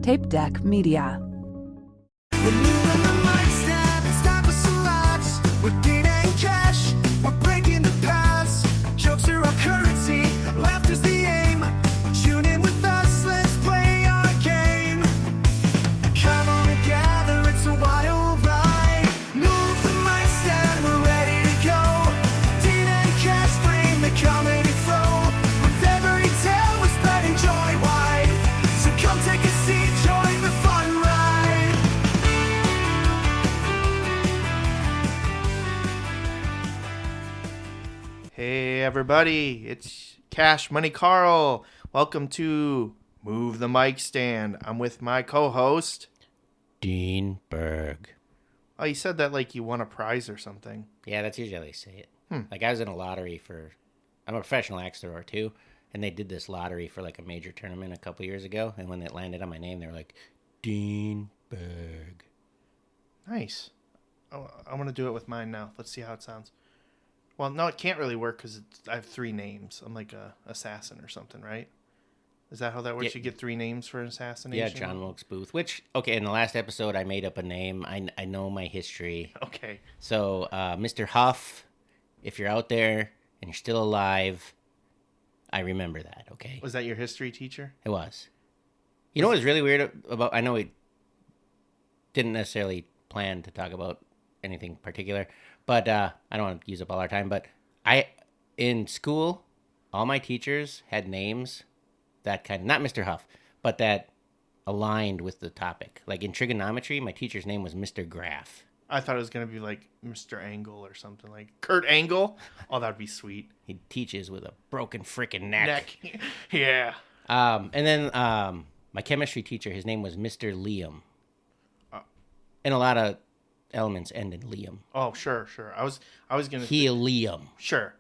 Tapedeck Media. Removing the mindset and stop us a lot. We're gaining cash, we're breaking the past. Jokes are our currency, laughter's the aim. Tune in with us, let's play our game. Come on and gather, it's a wild ride. Move the mindset, we're ready to go. Dean and Cash bring the comedy flow. With every tale, we're spreading joy wide. So come take a seat, join the fun ride. Hey everybody, it's Cash Money Carl. Welcome to Move the Mic Stand. I'm with my co-host. Dean Berg. Oh, you said that like you won a prize or something. Yeah, that's usually how they say it. Like I was in a lottery for, I'm a professional axe thrower too, and they did this lottery for like a major tournament a couple years ago, and when it landed on my name, they were like, Dean Berg. Nice. Oh, I want to do it with mine now. Let's see how it sounds. Well, no, it can't really work because I have three names. I'm like a assassin or something, right? Is that how that works? Yeah. You get three names for an assassination? Yeah, John Wilkes Booth, which, okay, in the last episode, I made up a name. I know my history. Okay. So, Mr. Huff, if you're out there and you're still alive, I remember that, okay? Was that your history teacher? It was. You know what was really weird about, I know we didn't necessarily plan to talk about anything particular, but I don't want to use up all our time, but in school, all my teachers had names that kind of, not Mr. Huff, but that aligned with the topic. Like in trigonometry, my teacher's name was Mr. Graph. I thought it was going to be like Mr. Angle or something, like Kurt Angle. Oh, that'd be sweet. He teaches with a broken freaking neck. Yeah. And then my chemistry teacher, his name was Mr. Liam. And a lot of elements end in Liam. Oh, sure. I was gonna Helium. Sure.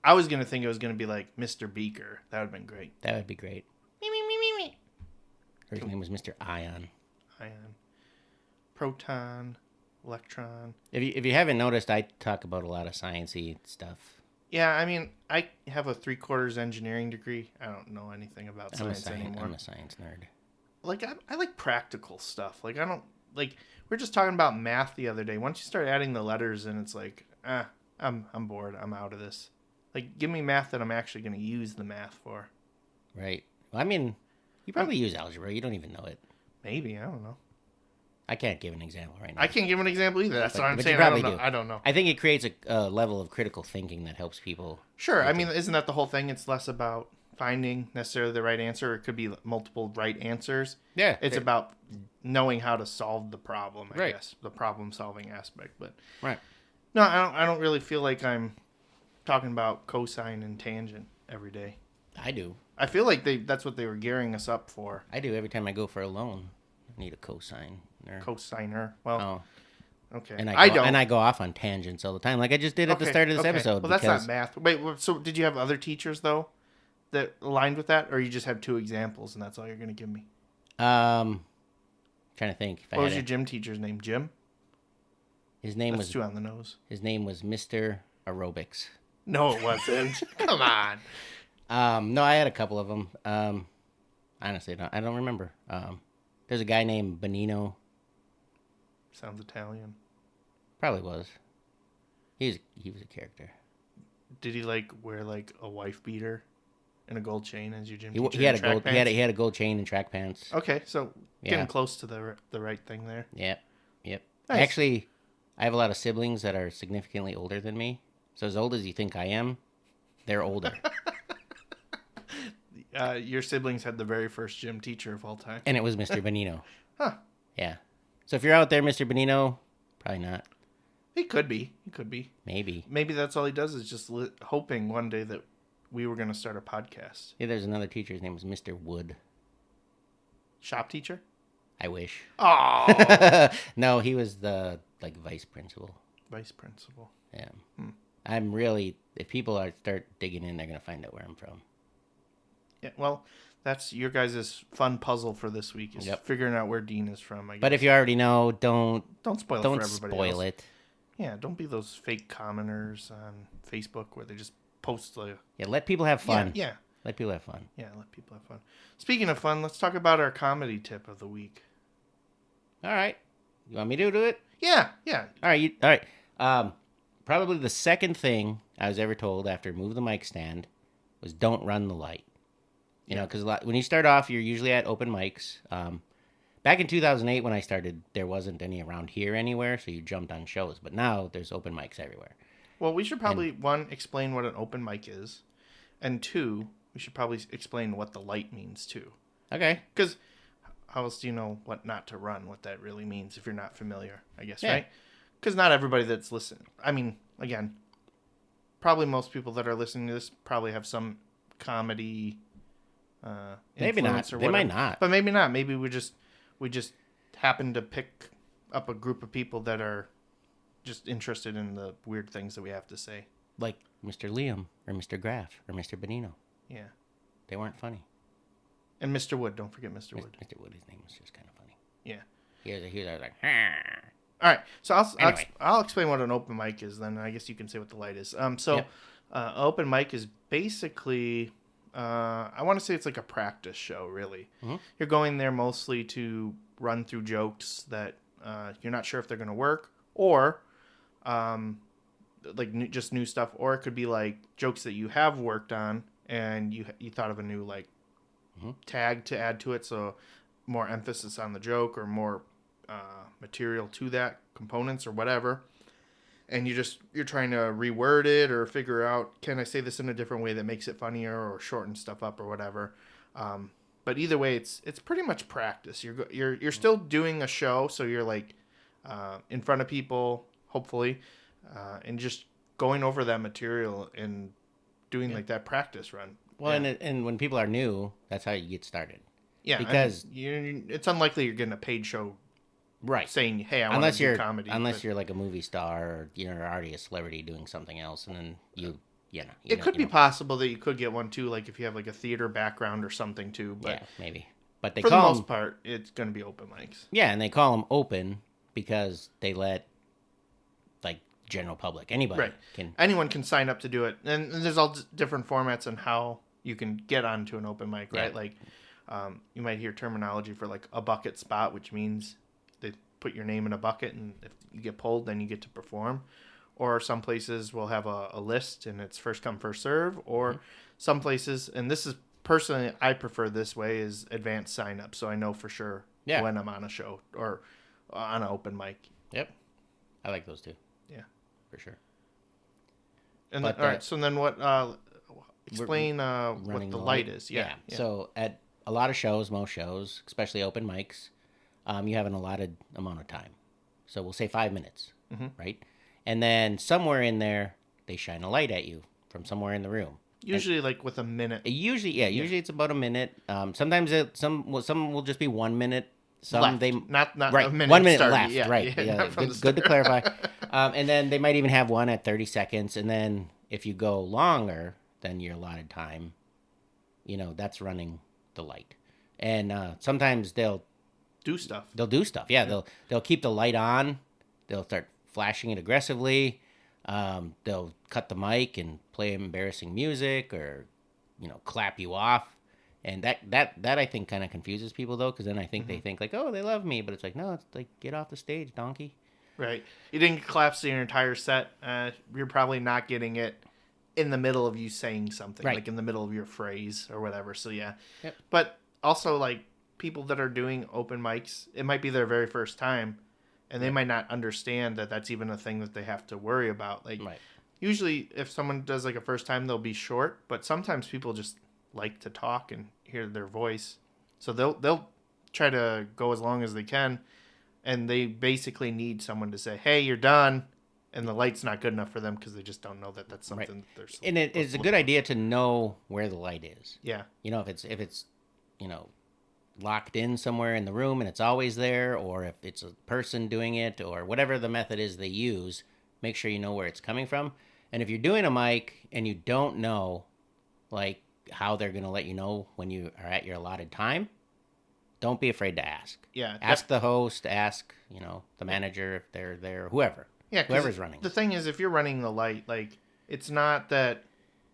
I was gonna think it was gonna be like Mr. Beaker. That would have been great. That would be great. His name was Mr. Ion. Ion, proton, electron. If you haven't noticed, I talk about a lot of sciencey stuff. Yeah, I mean, I have a 3/4 engineering degree. I don't know anything about science anymore. I'm a science nerd. Like I like practical stuff. Like I don't like. We were just talking about math the other day. Once you start adding the letters in, it's like, I'm bored. I'm out of this. Like, give me math that I'm actually going to use the math for. Right. Well, I mean, you probably use algebra. You don't even know it. Maybe. I don't know. I can't give an example right now. I can't give an example either. That's what I'm but saying. you probably I don't know. I think it creates a level of critical thinking that helps people. Sure. I mean, isn't that the whole thing? It's less about finding necessarily the right answer. It could be multiple right answers. Yeah. It's about knowing how to solve the problem, I Right. guess. The problem-solving aspect. But Right. no, I don't really feel like I'm talking about cosine and tangent every day. I do. I feel like that's what they were gearing us up for. I do every time I go for a loan. I need a cosine. Cosiner. Well, okay. And I don't. And I go off on tangents all the time, like I just did at the start of this episode. Well, that's not math. Wait, so did you have other teachers, though, that aligned with that? Or you just have two examples and that's all you're going to give me? Trying to think. What was your gym teacher's name? Jim? His name That's was too on the nose. His name was Mr. Aerobics. No, it wasn't. Come on. No, I had a couple of them. Honestly, I don't remember. There's a guy named Benino. Sounds Italian. Probably was. He was a character. Did he wear a wife beater and a gold chain as your gym teacher? He had a gold chain and track pants. Okay, so getting close to the right thing there. Yep. Nice. Actually, I have a lot of siblings that are significantly older than me. So as old as you think I am, they're older. Your siblings had the very first gym teacher of all time. And it was Mr. Benino. Huh. Yeah. So if you're out there, Mr. Benino, probably not. He could be. Maybe. Maybe that's all he does is just hoping one day that we were going to start a podcast. Yeah, there's another teacher. His name was Mr. Wood. Shop teacher? I wish. Oh. No, he was the vice principal. Vice principal. Yeah. I'm really, if people start digging in, they're going to find out where I'm from. Yeah, well, that's your guys' fun puzzle for this week is figuring out where Dean is from, I guess. But if you already know, don't spoil it for everybody else. It. Yeah, don't be those fake commenters on Facebook where they just post let people have fun. Yeah. Let people have fun. Yeah, let people have fun. Speaking of fun, let's talk about our comedy tip of the week. All right. You want me to do it? Yeah. All right. All right. Probably the second thing I was ever told after move the mic stand was don't run the light. You know, because when you start off, you're usually at open mics. Back in 2008 when I started, there wasn't any around here anywhere, so you jumped on shows. But now there's open mics everywhere. Well, we should probably, one, explain what an open mic is. And two, we should probably explain what the light means, too. Okay. Because how else do you know what not to run, what that really means if you're not familiar, I guess, Yeah. right? Because not everybody that's listening. I mean, again, probably most people that are listening to this probably have some comedy Maybe not. influence or They whatever. might not. But maybe not. Maybe we just happen to pick up a group of people that are just interested in the weird things that we have to say. Like Mr. Liam or Mr. Graff or Mr. Benino. Yeah. They weren't funny. And Mr. Wood. Don't forget Mr. Wood. Mr. Wood, his name was just kind of funny. Yeah. He was like, All right. So Anyway. I'll explain what an open mic is then. I guess you can say what the light is. Yep. Open mic is basically, I want to say it's like a practice show, really. Mm-hmm. You're going there mostly to run through jokes that you're not sure if they're going to work, or just new stuff, or it could be like jokes that you have worked on and you thought of a new like tag to add to it, so more emphasis on the joke or more material to that, components or whatever, and you're trying to reword it or figure out, can I say this in a different way that makes it funnier or shorten stuff up or whatever. But either way, it's pretty much practice. You're still doing a show, so you're like in front of people, hopefully, and just going over that material and doing like that practice run. well, and when people are new, that's how you get started. Yeah, because it's unlikely you're getting a paid show right. saying, "Hey, I want unless to you're do comedy." unless you're like a movie star or you're already a celebrity doing something else, and then It could be possible that you could get one too, like if you have like a theater background or something too. But yeah, maybe. But they for the call most them, part, it's going to be open mics. yeah, and they call them open because they let like general public anybody Right. can. Anyone can sign up to do it, and there's all different formats on how you can get onto an open mic, right? Yeah. Like you might hear terminology for like a bucket spot, which means they put your name in a bucket, and if you get pulled, then you get to perform. Or some places will have a list, and it's first come, first serve. Or some places, and this is personally, I prefer this way, is advanced sign up, so I know for sure Yeah. when I'm on a show or on an open mic. Yep, I like those too. Yeah. For sure. And But all right, so then what? Explain what Running the light is. Yeah. So at a lot of shows, most shows, especially open mics, you have an allotted amount of time. So we'll say 5 minutes, right? And then somewhere in there, they shine a light at you from somewhere in the room. Usually, like with a minute Usually it's about a minute. Sometimes some will just be 1 minute. Some left. they not right a minute 1 minute started. left. Yeah, right. yeah, Yeah, not from good, the good to start. clarify. And then they might even have one at 30 seconds. And then if you go longer than your allotted time, that's running the light. And sometimes they'll Do stuff. do stuff. Yeah, they'll keep the light on. They'll start flashing it aggressively. They'll cut the mic and play embarrassing music or clap you off. And that I think kind of confuses people though, because then I think they think like, oh, they love me, but it's like, no, it's like, get off the stage, donkey. Right. You didn't get claps to your entire set. You're probably not getting it in the middle of you saying something, Right. like in the middle of your phrase or whatever. So yeah. Yep. But also, like, people that are doing open mics, it might be their very first time, and they might not understand that that's even a thing that they have to worry about. Like, Right. usually if someone does like a first time, they'll be short, but sometimes people just like to talk and hear their voice, so they'll try to go as long as they can, and they basically need someone to say, "Hey, you're done," and the light's not good enough for them because they just don't know that that's something Right. that they're. And it's a good idea to know where the light is. Yeah. If it's locked in somewhere in the room and it's always there, or if it's a person doing it, or whatever the method is they use, make sure you know where it's coming from. And if you're doing a mic and you don't know, like, how they're going to let you know when you are at your allotted time, don't be afraid to ask. Yeah. Ask the host, ask, the manager if they're there, whoever. Yeah, 'cause whoever's running. The thing is, if you're running the light, like, it's not that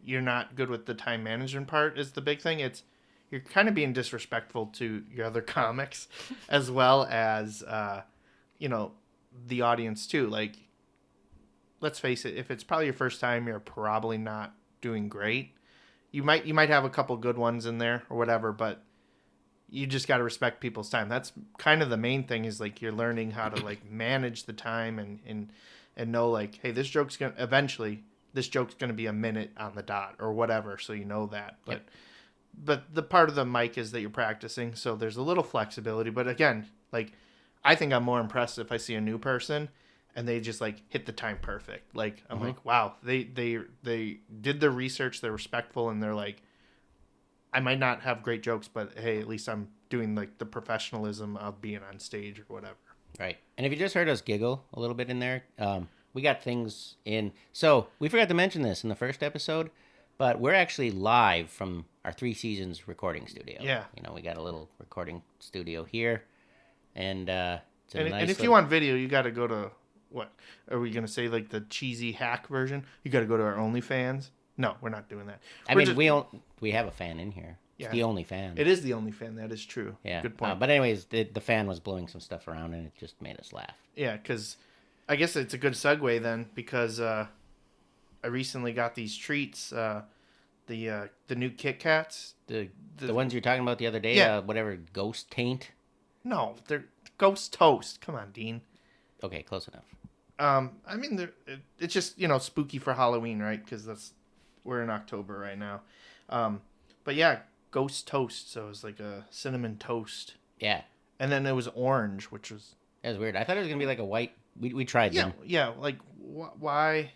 you're not good with the time management part is the big thing. It's you're kind of being disrespectful to your other comics as well as the audience too. Like, let's face it, if it's probably your first time, you're probably not doing great. You might have a couple good ones in there or whatever, but you just got to respect people's time. That's kind of the main thing, is like you're learning how to like manage the time and know like, hey, this joke's going to be a minute on the dot or whatever. So you know that, but the part of the mic is that you're practicing. So there's a little flexibility, but again, like I think I'm more impressed if I see a new person and they just like hit the time perfect. Like I'm like, wow, they did the research, they're respectful, and they're like, I might not have great jokes, but hey, at least I'm doing like the professionalism of being on stage or whatever. Right. And if you just heard us giggle a little bit in there, we got things in. So we forgot to mention this in the first episode, but we're actually live from our 3 Seasons recording studio. Yeah. We got a little recording studio here, and it's a nice. And if you want video, you got to go to what? Are we gonna say like the cheesy hack version? You got to go to our OnlyFans. No, we're not doing that. We have a fan in here. It's the only fan. It is the only fan. That is true. Yeah. Good point. But anyways, the fan was blowing some stuff around, and it just made us laugh. Yeah, because I guess it's a good segue then, because I recently got these treats, the new Kit Kats. The ones you were talking about the other day, Yeah. Whatever, Ghost Taint. No, they're Ghost Toast. Come on, Dean. Okay, close enough. I mean, it's just, spooky for Halloween, right? Because we're in October right now. But yeah, Ghost Toast. So it was like a cinnamon toast. Yeah. And then it was orange, which was... That was weird. I thought it was going to be like a white... We tried them. Yeah, like, why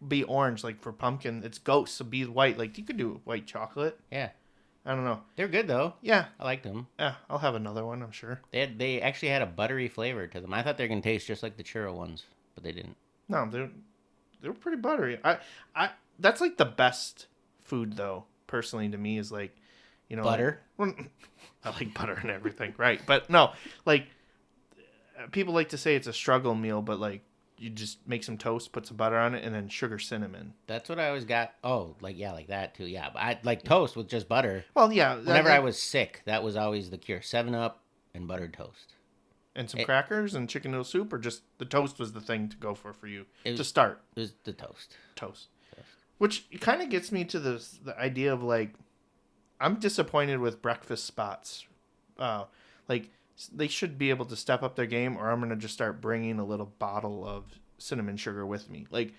be orange? Like, for pumpkin, it's ghost, so be white. Like, you could do white chocolate. Yeah. I don't know. They're good, though. Yeah. I liked them. Yeah, I'll have another one, I'm sure. They actually had a buttery flavor to them. I thought they were going to taste just like the churro ones, but they didn't. No, they were pretty buttery. I that's like the best food, though, personally, to me, is like, butter? I like butter and everything, right? But no, like, people like to say it's a struggle meal, but like, you just make some toast, put some butter on it, and then sugar cinnamon. That's what I always got. Oh, like that too. Yeah, but I like toast with just butter. Well, yeah. Whenever I was sick, that was always the cure. 7-Up and buttered toast. And some crackers and chicken noodle soup, or just the toast was the thing to go for you to start. It was the toast. Toast. Which kind of gets me to the idea of like, I'm disappointed with breakfast spots. Like, they should be able to step up their game, or I'm going to just start bringing a little bottle of cinnamon sugar with me. Like,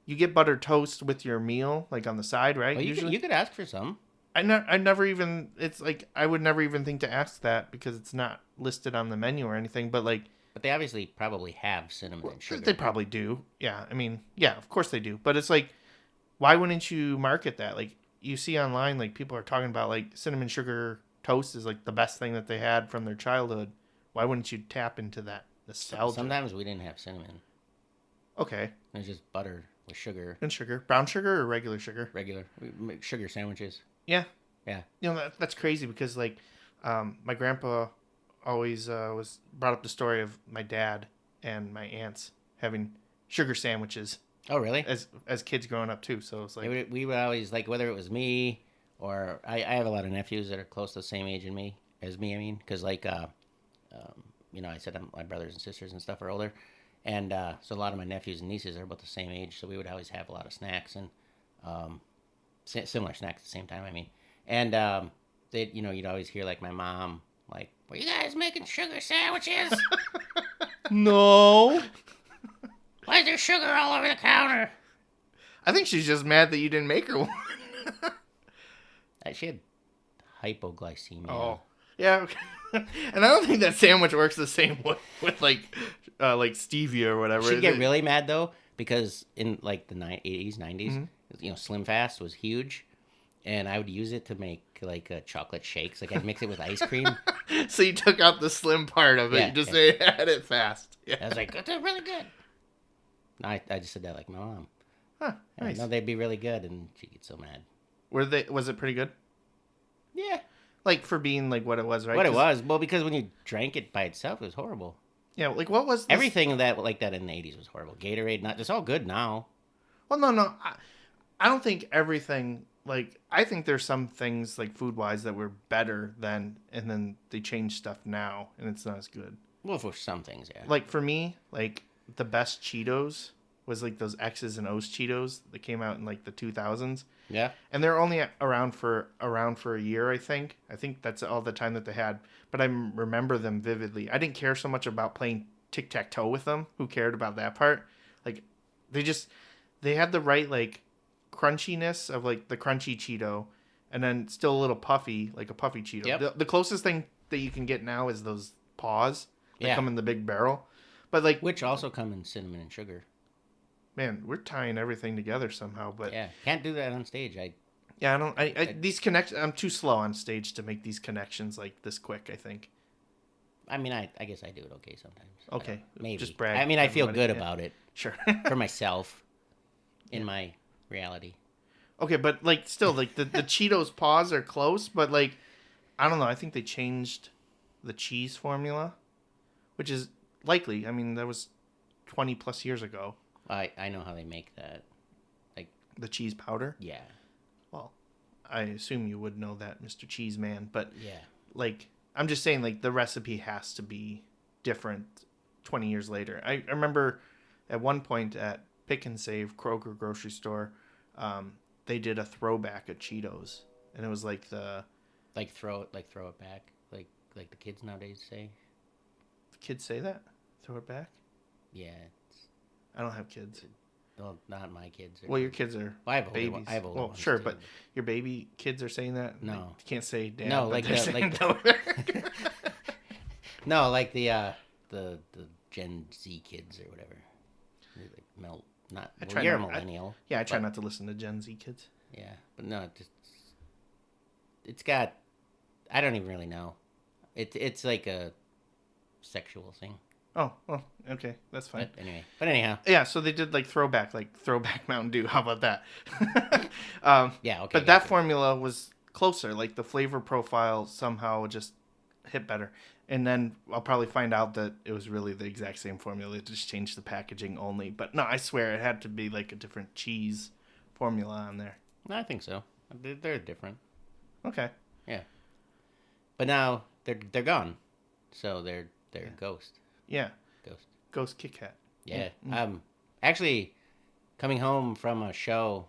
you get buttered toast with your meal, like on the side, right? Well, you could ask for some. I never even, it's like, I would never even think to ask that because it's not listed on the menu or anything, but like. But they obviously probably have cinnamon and sugar. They probably do. Yeah. I mean, yeah, of course they do. But it's like, why wouldn't you market that? Like, you see online, like, people are talking about like cinnamon sugar toast is like the best thing that they had from their childhood. Why wouldn't you tap into that nostalgia? Sometimes we didn't have cinnamon. Okay. It was just butter with sugar. And sugar. Brown sugar or regular sugar? Regular. We make sugar sandwiches. Yeah. Yeah. That's crazy because like my grandpa always was brought up the story of my dad and my aunts having sugar sandwiches. Oh, really? As kids growing up too. So it's like we would always, like, whether it was me or I have a lot of nephews that are close to the same age as me. I mean, because like I said my brothers and sisters and stuff are older, and so a lot of my nephews and nieces are about the same age. So we would always have a lot of snacks and similar snacks at the same time. I mean, and they you'd always hear like my mom like, "Were you guys making sugar sandwiches?" No. Why is there sugar all over the counter? I think she's just mad that you didn't make her one. She had hypoglycemia. Oh, yeah. Okay. And I don't think that sandwich works the same way with like stevia or whatever. She'd get really mad though because in like the 80s, 90s, Slim Fast was huge, and I would use it to make like chocolate shakes. Like I'd mix it with ice cream. So you took out the slim part of it. Yeah, you just had it fast. Yeah. I was like, "They're really good." I just said that like my mom. Huh, nice. No, they'd be really good, and she'd get so mad. Was it pretty good? Yeah. Like for being like what it was, right? What it was. Well, because when you drank it by itself, it was horrible. Yeah, like what was this? Everything that like that in the 80s was horrible. Gatorade, it's all good now. Well, no. I don't think everything, like, I think there's some things, like, food-wise that were better then, and then they change stuff now, and it's not as good. Well, for some things, yeah. Like, for me, like, the best Cheetos was, like, those X's and O's Cheetos that came out in, like, the 2000s. Yeah. And they're only around for a year, I think. I think that's all the time that they had. But I remember them vividly. I didn't care so much about playing tic-tac-toe with them. Who cared about that part? Like, they had the right, like, crunchiness of, like, the crunchy Cheeto, and then still a little puffy, like a puffy Cheeto. Yep. The closest thing that you can get now is those paws that Yeah. come in the big barrel. But, like, Which also come in cinnamon and sugar. man, we're tying everything together somehow. But Yeah. Can't do that on stage. I'm too slow on stage to make these connections like this quick, I think. I mean, I guess I do it okay sometimes. Okay. Maybe. Just brag. I mean, I feel everybody. good Yeah. about it Sure. for myself in my reality. Okay, but like still, like the Cheetos paws are close, but like I don't know. I think they changed the cheese formula, which is likely. I mean, that was 20 plus years ago. I know how they make that. Like, The cheese powder. yeah. Well, I assume you would know that, Mr. Cheese Man. But Yeah. like, I'm just saying, like the recipe has to be different 20 years later. I remember at one point at Pick and Save Kroger grocery store, they did a throwback of Cheetos, and it was like the Throw it back. Like the kids nowadays say. kids say that, throw it back. Yeah. I don't have kids. Well, not my kids. Well, your kids are I have older babies. I have older Well, ones, sure, too. but your baby kids are saying that. No. Like, you can't say dad. No, but like they're the- saying like no. No, like the Gen Z kids or whatever. I try you're a not- millennial. Yeah, I try but- not to listen to Gen Z kids. Yeah, but no, it's got. I don't even really know. It's like a sexual thing. Oh, well, okay, that's fine. But anyhow. Yeah, so they did like throwback Mountain Dew. How about that? Yeah, okay. But that formula was closer. Like the flavor profile somehow just hit better. And then I'll probably find out that it was really the exact same formula. They just changed the packaging only. But no, I swear it had to be like a different cheese formula on there. No, I think so. They're different. Okay. Yeah. But now they're gone. So they're Ghost. Yeah. Ghost. Ghost Kit Kat. Yeah. Actually, coming home from a show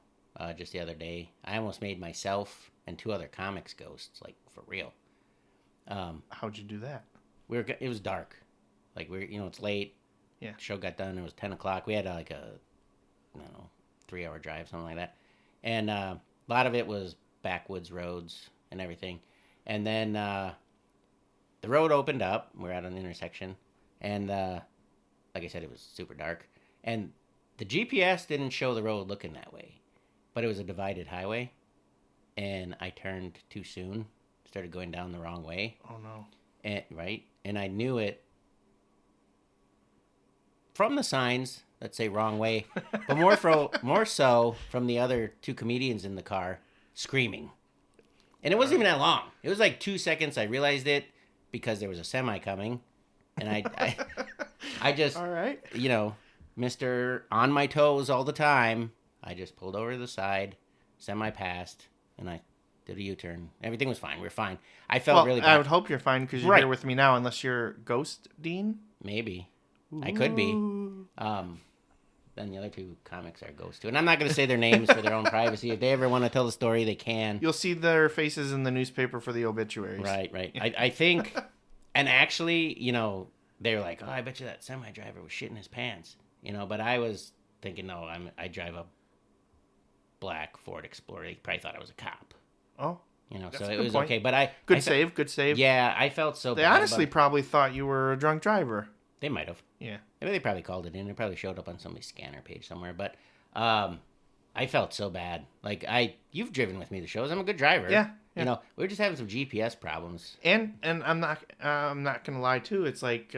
just the other day, I almost made myself and 2 other comics ghosts, like for real. How'd you do that? It was dark, like it's late. Yeah. Show got done. It was 10 o'clock. We had like a, I don't know, 3-hour drive, something like that, and a lot of it was backwoods roads and everything. And then the road opened up. We're at an intersection, and like I said, it was super dark, and the GPS didn't show the road looking that way, but it was a divided highway, and I turned too soon. Started going down the wrong way. Oh no. And I knew it from the signs that say wrong way, but more so from the other 2 comedians in the car screaming. And it wasn't even that long. It was like 2 seconds. I realized it because there was a semi coming, and I just, All right. Mr. on my toes all the time. I just pulled over to the side, semi passed, and I did a U-turn. Everything was fine. We were fine. I felt really bad. I would hope you're fine because you're Right. here with me now, unless you're Ghost Dean. Maybe. I could be. Then the other 2 comics are Ghost too. And I'm not going to say their names for their own privacy. If they ever want to tell the story, they can. You'll see their faces in the newspaper for the obituaries. Right. I think, and actually, they were like, oh, I bet you that semi driver was shitting his pants. But I was thinking, no, I drive a black Ford Explorer. They probably thought I was a cop. Oh. So a it good was point. okay. But Good save. Yeah, I felt so They bad. honestly probably thought you were a drunk driver. They might have. Yeah. Maybe they probably called it in. It probably showed up on somebody's scanner page somewhere. But I felt so bad. Like you've driven with me to shows. I'm a good driver. Yeah. We were just having some GPS problems. And I'm not gonna lie too. It's like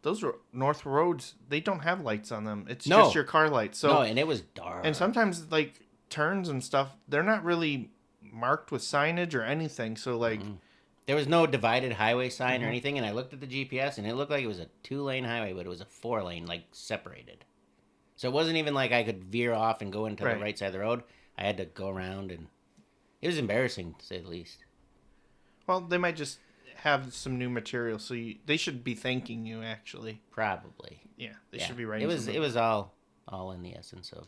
those north roads. They don't have lights on them. It's No. just your car lights. So No, and it was dark. and sometimes like turns and stuff, they're not really marked with signage or anything. So like. There was no divided highway sign or anything, and I looked at the GPS, and it looked like it was a 2-lane highway, but it was a 4-lane, like, separated. So it wasn't even like I could veer off and go into Right. the right side of the road. I had to go around, and it was embarrassing to say the least. Well, they might just have some new material, so they should be thanking you. Actually, Probably. yeah, they should be writing. It was all in the essence of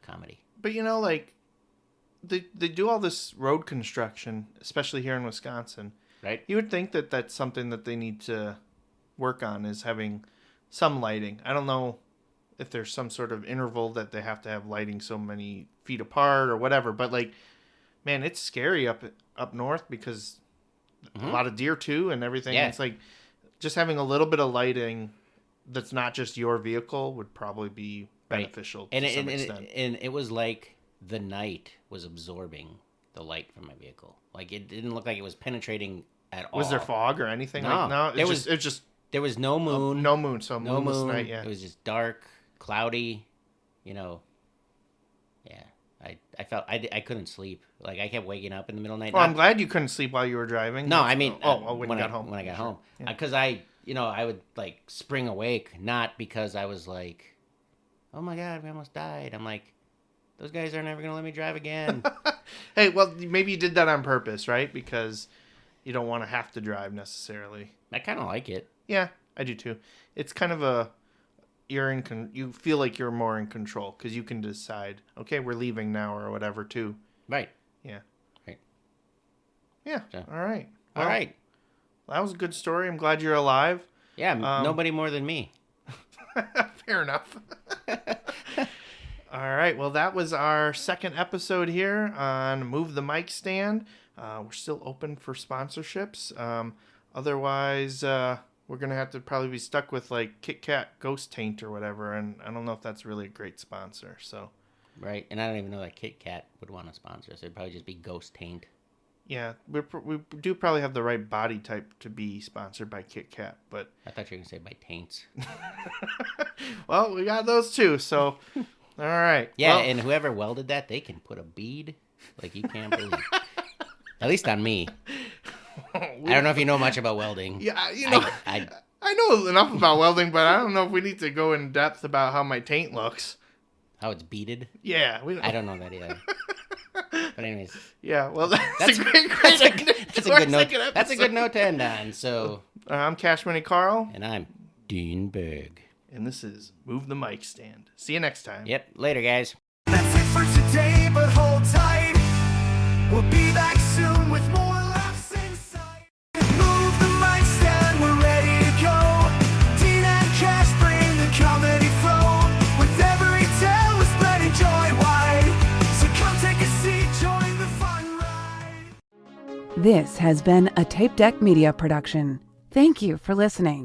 comedy. But like they do all this road construction, especially here in Wisconsin. Right. You would think that that's something that they need to work on, is having some lighting. I don't know if there's some sort of interval that they have to have lighting so many feet apart or whatever, but like, man, it's scary up north because a lot of deer too and everything. Yeah. It's like just having a little bit of lighting that's not just your vehicle would probably be beneficial to some extent. And it was like the night was absorbing the light from my vehicle. Like, it didn't look like it was penetrating at all. Was there fog or anything? No. Like, no, There it's just there was no moon. no moon, so No moonless moon. night. Yeah, It was just dark, cloudy. Yeah. I felt I couldn't sleep. Like, I kept waking up in the middle of the night. Well, I'm glad you couldn't sleep while you were driving. No, I mean, when you got home. When I got home, Yeah. because I would like spring awake, not because I was like, oh my god, we almost died. I'm like, those guys are never gonna let me drive again. Hey, well, maybe you did that on purpose, right? Because you don't want to have to drive necessarily. I kind of like it. Yeah, I do too. It's kind of you feel like you're more in control because you can decide, okay, we're leaving now or whatever too. Right. Yeah. Right. Yeah. So- All right. All right. That was a good story. I'm glad you're alive. Yeah. Nobody more than me. Fair enough. All right. Well, that was our second episode here on Move the Mic Stand. We're still open for sponsorships. Otherwise, we're going to have to probably be stuck with like Kit Kat Ghost Taint or whatever. And I don't know if that's really a great sponsor. So, Right. And I don't even know that Kit Kat would want to sponsor us. It'd probably just be Ghost Taint. yeah, we do probably have the right body type to be sponsored by Kit Kat. But, I thought you were going to say by taints. well, we got those too. So, all right. Yeah. Well, And whoever welded that, they can put a bead like you can't believe. At least on me. I don't know if you know much about welding. yeah, I I know enough about welding, but I don't know if we need to go in depth about how my taint looks. How it's beaded. Yeah, I don't know that either. But anyways, Yeah, well, that's a great that's a ending good to our note. second That's a episode. good note to end on. So, I'm Cash Money Carl, and I'm Dean Berg. and this is Move the Mic Stand. See you next time. Yep. Later, guys. That's it for today, but hold tight. We'll be back soon with more laughs inside. Move the mic stand, we're ready to go. Dean and Cash bring the comedy flow. With every tale, we're spreading joy wide. So come take a seat, join the fun ride. This has been a Tapedeck Media production. Thank you for listening.